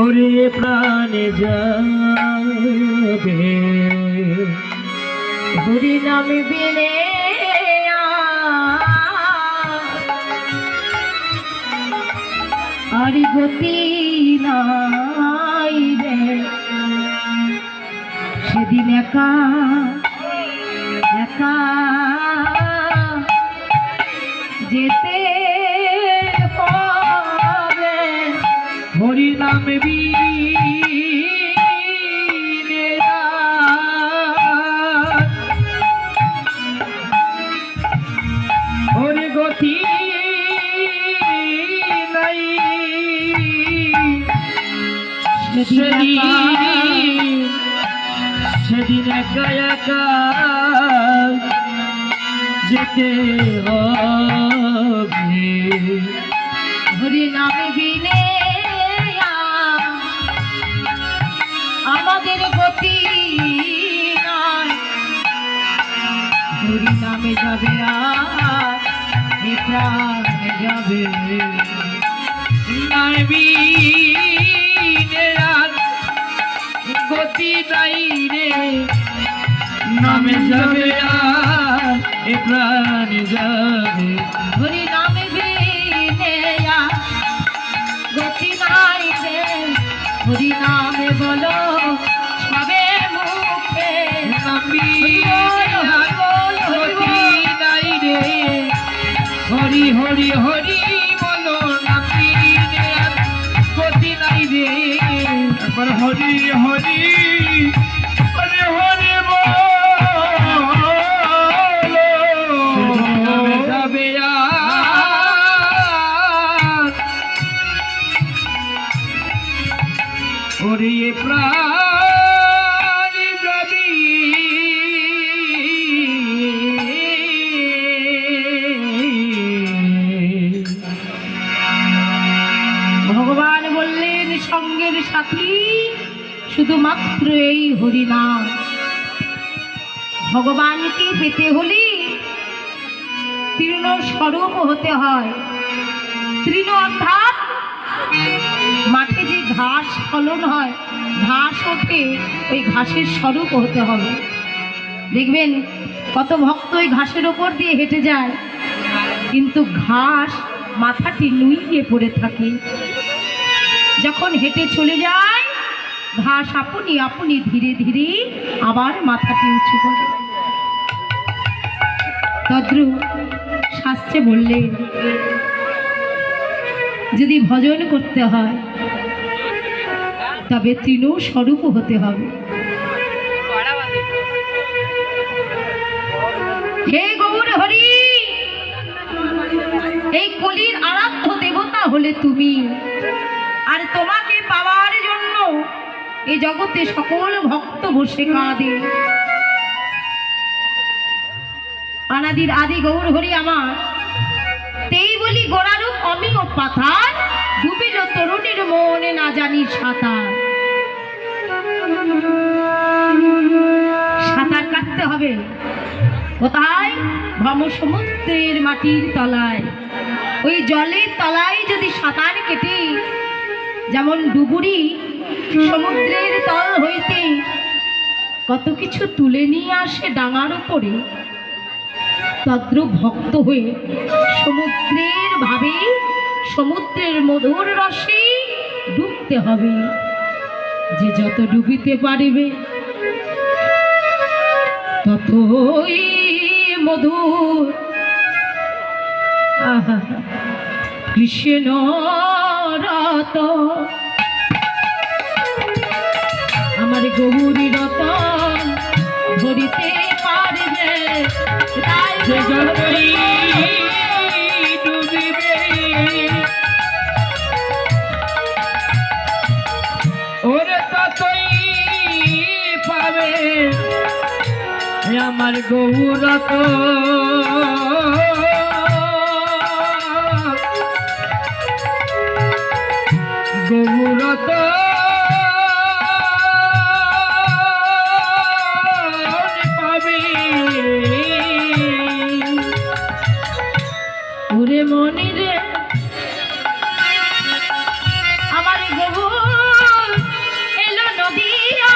ওরে প্রাণে যাবে হরি নাম বিনে আর গতি নাই রে। সেদিন একা একা যেতে হবে হরি নাম হরি গতি নাই সেদিন একা একা যেতে হবে হরি নাম বিনে আমাদের গতি নাই। হরি নামে যাবে আর এ প্রাণে যাবে গতি নাই রে নামে যাবে আর এ প্রাণে যাবে। হরি নামে বিনে গতি নাই রে। হরি নামে বলো সবে মুখে গতি নাই রে হরি হরি হরি বলো নামি গতি নাই রে একবার হরি হরি হরি হরি বলো যাবে হরি প্রাণ যাবি ভগবান বললেন সঙ্গের সাথী শুধুমাত্র এই হরিনাম। ভগবানকে পেতে হলে তৃণ স্বরূপ হতে হয়। তৃণ অর্থাৎ মাঠে যে ঘাস ফলন হয়, ঘাস ওঠে, ওই ঘাসের স্বরূপ হতে হবে। দেখবেন কত ভক্ত ওই ঘাসের ওপর দিয়ে হেঁটে যায়, কিন্তু ঘাস মাথাটি নুইয়ে পড়ে থাকে। যখন হেঁটে চলে যায় ঘাস আপনি আপনি ধীরে ধীরে আবার মাথাটি উঁচু করে। তদ্রূপ শাস্ত্রে বললেন যদি ভজন করতে হয় তবে তৃণ স্বরূপ হতে হবে। হে গৌর হরি, এই কলির আরাধ্য দেবতা হলে তুমি, আর তোমাকে পাওয়ার জন্য এই জগতে সকল ভক্ত বসে কাঁদে। অনাদির আদি গৌর হরি আমার, তেই বলি গোড়ারূপ অমিয় পাথার, ডুবিল তরুণীর মনে না জানি সাঁতার। সাঁতার কাটতে হবে কোথায়? ভ্রম সমুদ্রের মাটির তলায়। ওই জলের তলায় যদি সাঁতার কেটে, যেমন ডুবুরি সমুদ্রের তল হইতে কত কিছু তুলে নিয়ে আসে ডাঙার উপরে, তদ্রূপ ভক্ত হয়ে সমুদ্রের ভাবে সমুদ্রের মধুর রসে ডুবতে হবে। যে যত ডুবিতে পারিবে ততই মধুর। আহা কৃষ্ণ রত আমার গৌরী রতন ধরিতে পারবে, তাই যে যতই ডুবিবে ওরে ততই পাবে আমার গৌরত। গৌরত পাবে ওরে মনে জননী রে আমার গৌর এলো নদিয়া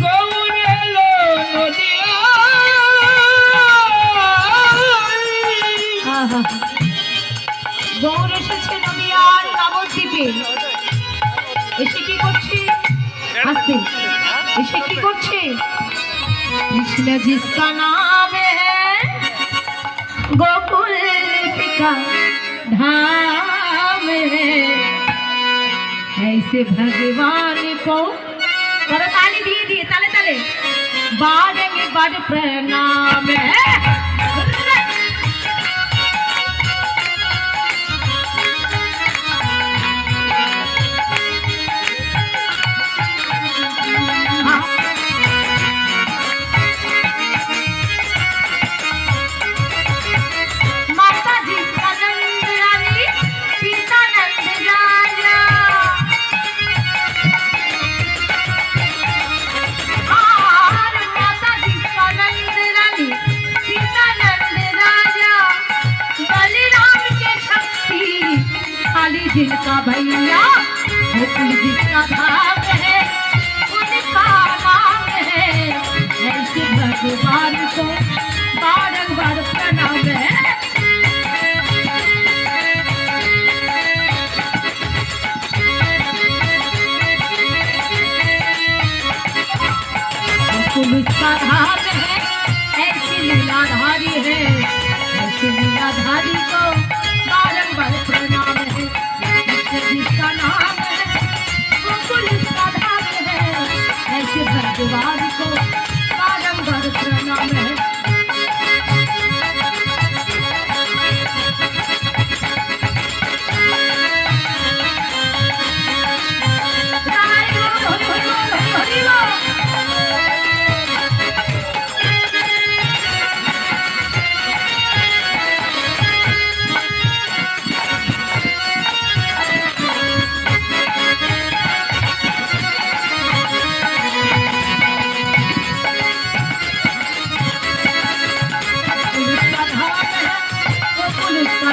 গৌর এলো নদিয়া গৌর এসেছে নদিয়ার নবদ্বীপে এসে কি করছে আসতে এসে কি করছে कृष्ण जिसका नाम है गोकुल का धाम है ऐसे भगवान को करो ताली दिए दिए ताले ताले बार में बार प्रणाम है जिनका भैया गोकुल जिसका धाम है उनका नाम है ऐसे भगवान को बारंबार प्रणाम है गोकुल उसका धाम है ऐसी लीलाधारी है ऐसी लीलाधारी को बारंबार प्रणाम है जिसका नाम है गोकुल उसका धाम है ऐसे भगवान को बारंबार प्रणाम है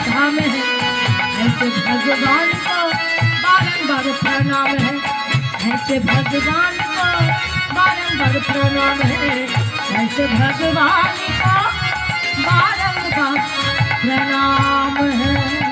धाम है ऐसे भगवान को बारंबार प्रणाम है ऐसे भगवान को बारंबार प्रणाम है ऐसे भगवान को बारंबार प्रणाम है